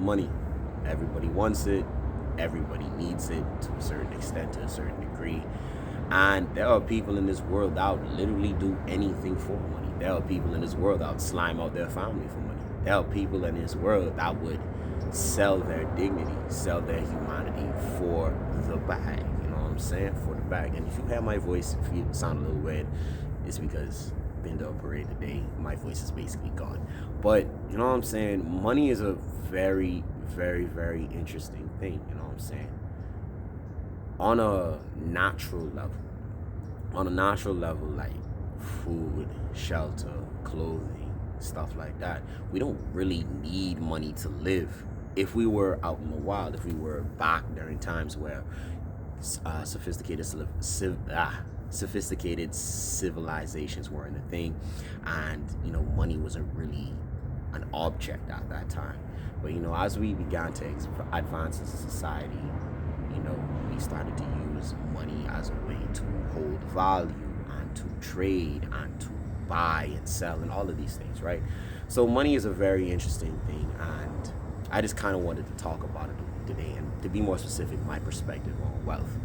money. Everybody wants it. Everybody needs it to a certain extent, to a certain degree. And there are people in this world that would literally do anything for money. There are people in this world that would slime out their family for money. There are people in this world that would sell their dignity, sell their humanity for the bag. You know what I'm saying? For the bag. And if you hear my voice, if you sound a little weird, it's because been to a parade today. My voice is basically gone. But you know what I'm saying? Money is a very, very, very interesting thing. You know what I'm saying? On a natural level, like food, shelter, clothing, stuff like that, we don't really need money to live. If we were out in the wild, if we were back during times where sophisticated civilizations weren't a thing, and money wasn't really an object at that time. But as we began to advance as a society, we started to use money as a way to hold value and to trade and to buy and sell and all of these things, right? So money is a very interesting thing, and I just kind of wanted to talk about it today, and to be more specific, my perspective on wealth.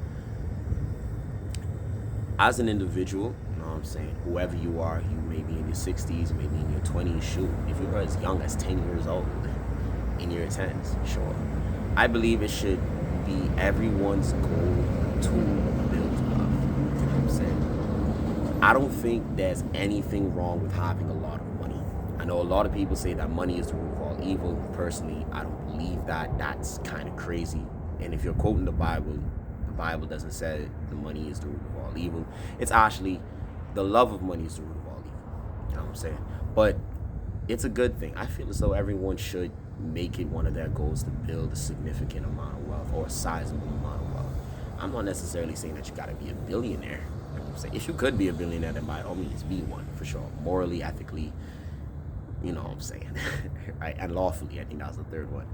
As an individual, you know what I'm saying, whoever you are, you may be in your 60s, maybe in your 20s, shoot, if you are as young as 10 years old, in your 10s, sure. I believe it should be everyone's goal to build wealth. You know what I'm saying? I don't think there's anything wrong with having a lot of money. I know a lot of people say that money is the root of all evil. Personally, I don't believe that. That's kind of crazy. And if you're quoting the Bible doesn't say the money is the root of all evil. It's actually the love of money is the root of all evil. You know what I'm saying? But it's a good thing. I feel as though everyone should make it one of their goals to build a significant amount of wealth, or a sizable amount of wealth. I'm not necessarily saying that you gotta be a billionaire. You know what I'm saying? If you could be a billionaire, then by all means be one, for sure. Morally, ethically, you know what I'm saying, right? And lawfully, I think that was the third one.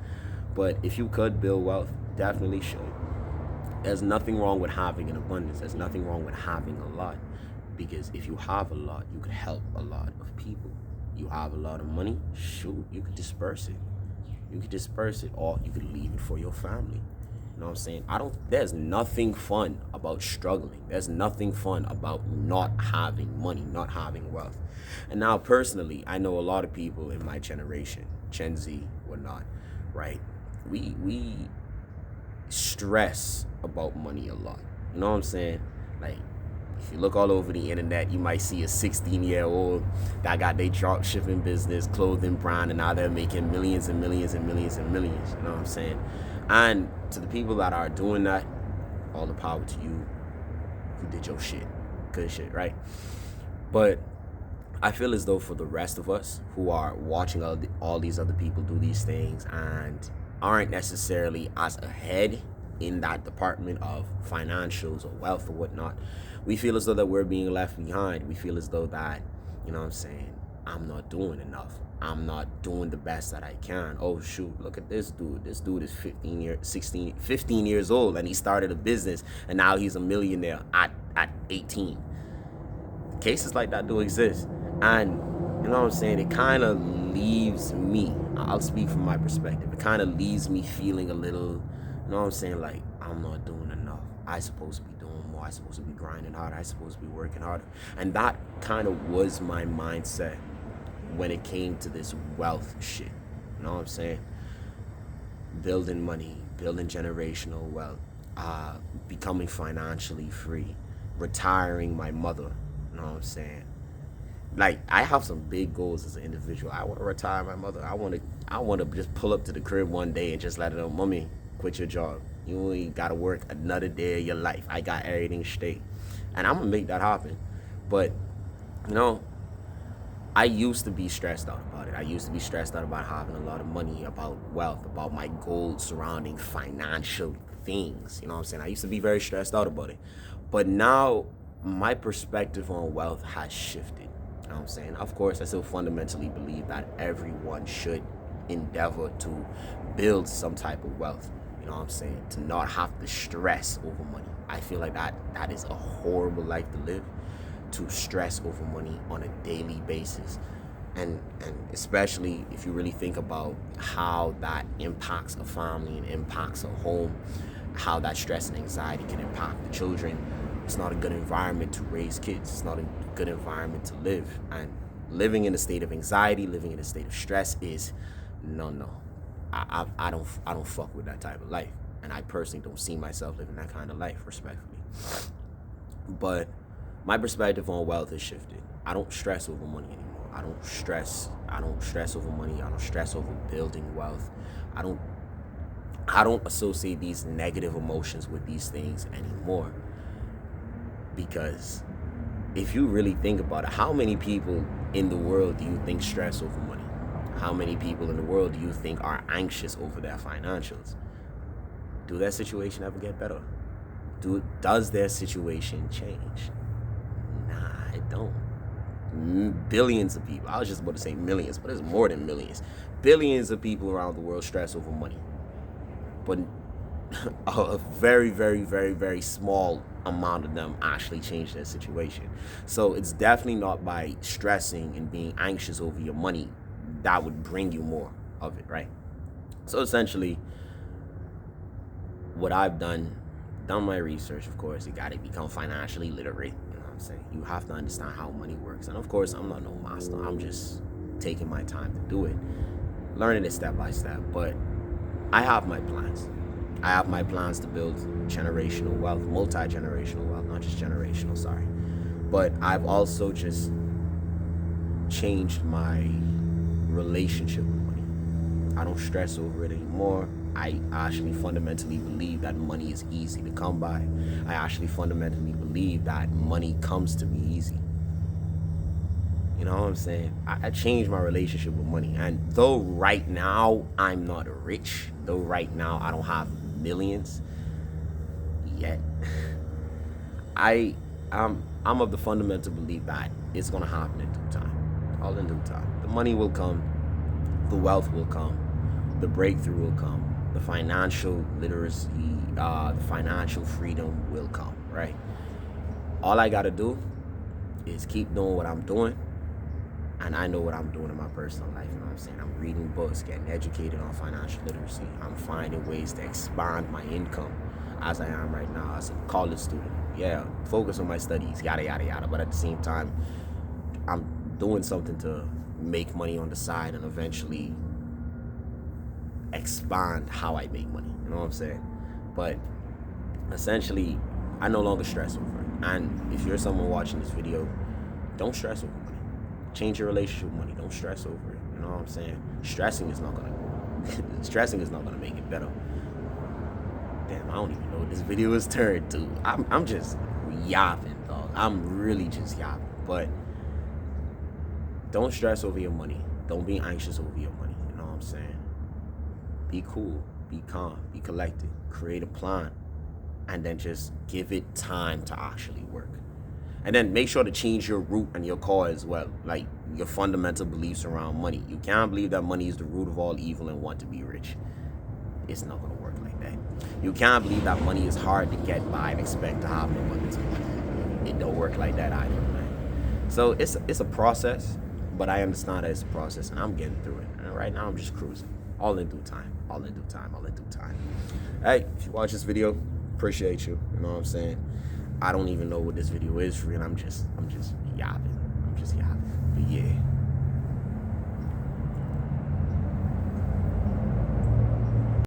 But if you could build wealth, definitely should. There's nothing wrong with having an abundance. There's nothing wrong with having a lot, because if you have a lot, you could help a lot of people. You have a lot of money, shoot, you could disperse it. Or you could leave it for your family. You know what I'm saying? There's nothing fun about struggling. There's nothing fun about not having money, not having wealth. And now personally, I know a lot of people in my generation, Gen Z, whatnot, right? We stress about money a lot. You know what I'm saying? Like, if you look all over the internet, you might see a 16-year-old that got their drop shipping business, clothing brand, and now they're making millions and millions and millions and millions. You know what I'm saying? And to the people that are doing that, all the power to you. You did your shit. Good shit, right? But I feel as though for the rest of us who are watching all these other people do these things and aren't necessarily as ahead in that department of financials or wealth or whatnot, we feel as though that we're being left behind. We feel as though that, you know what I'm saying, I'm not doing enough. I'm not doing the best that I can. Oh shoot, look at this dude. This dude is 15 years old, and he started a business, and now he's a millionaire at 18. Cases like that do exist. And you know what I'm saying, it kind of leaves me, I'll speak from my perspective, it kind of leaves me feeling a little, you know what I'm saying, like I'm not doing enough. I supposed to be doing more. I supposed to be grinding harder. I supposed to be working harder. And that kind of was my mindset when it came to this wealth shit. You know what I'm saying? Building money, building generational wealth, becoming financially free, retiring my mother. You know what I'm saying? Like, I have some big goals as an individual. I want to retire my mother. I want to just pull up to the crib one day and just let her know, mommy, quit your job. You ain't got to work another day of your life. I got everything straight. And I'm going to make that happen. But, I used to be stressed out about it. I used to be stressed out about having a lot of money, about wealth, about my goals surrounding financial things. You know what I'm saying? I used to be very stressed out about it. But now my perspective on wealth has shifted. You know what I'm saying? Of course, I still fundamentally believe that everyone should endeavor to build some type of wealth. You know what I'm saying? To not have to stress over money. I feel like that is a horrible life to live, to stress over money on a daily basis. And especially if you really think about how that impacts a family and impacts a home, how that stress and anxiety can impact the children. It's not a good environment to raise kids. It's not a good environment to live. And living in a state of anxiety, living in a state of stress is no. I don't fuck with that type of life. And I personally don't see myself living that kind of life, respectfully. But my perspective on wealth has shifted. I don't stress over money anymore. I don't stress over money. I don't stress over building wealth. I don't associate these negative emotions with these things anymore. Because if you really think about it, how many people in the world do you think stress over money? How many people in the world do you think are anxious over their financials? Do their situation ever get better? Does their situation change? Nah, it don't. Billions of people, I was just about to say millions, but it's more than millions. Billions of people around the world stress over money. But a very, very, very, very small amount of them actually change their situation. So it's definitely not by stressing and being anxious over your money that would bring you more of it, right? So essentially, what I've done my research, of course. You got to become financially literate. You know what I'm saying? You have to understand how money works. And of course, I'm not no master. I'm just taking my time to do it, learning it step by step. But I have my plans. I have my plans to build generational wealth, multi-generational wealth, not just generational, sorry. But I've also just changed my relationship with money. I don't stress over it anymore. I actually fundamentally believe that money is easy to come by. I actually fundamentally believe that money comes to me easy. You know what I'm saying? I changed my relationship with money. And though right now I'm not rich, though right now I don't have millions yet, I'm of the fundamental belief that it's gonna happen in due time. All in due time. The money will come, the wealth will come, the breakthrough will come, the financial literacy, the financial freedom will come, right? All I gotta do is keep doing what I'm doing, and I know what I'm doing in my personal life. You know what I'm saying? I'm reading books, getting educated on financial literacy. I'm finding ways to expand my income as I am right now as a college student. Yeah, focus on my studies, yada, yada, yada. But at the same time, I'm doing something to make money on the side and eventually expand how I make money. You know what I'm saying? But essentially, I no longer stress over it. And if you're someone watching this video, don't stress over money. Change your relationship with money. Don't stress over it. You know what I'm saying? Stressing is not gonna make it better. Damn, I don't even know what this video is turned to. I'm just yapping, dog. I'm really just yapping. But don't stress over your money. Don't be anxious over your money. You know what I'm saying? Be cool, be calm, be collected, create a plan, and then just give it time to actually work. And then make sure to change your root and your core as well, like your fundamental beliefs around money. You can't believe that money is the root of all evil and want to be rich. It's not gonna work like that. You can't believe that money is hard to get by and expect to have an abundance of money. It don't work like that either, man. So it's a process, but I understand that it's a process, and I'm getting through it. And right now I'm just cruising. All in due time. All in due time. All in due time. Hey, if you watch this video, appreciate you. You know what I'm saying? I don't even know what this video is for you, and I'm just yapping. I'm just yapping. But yeah.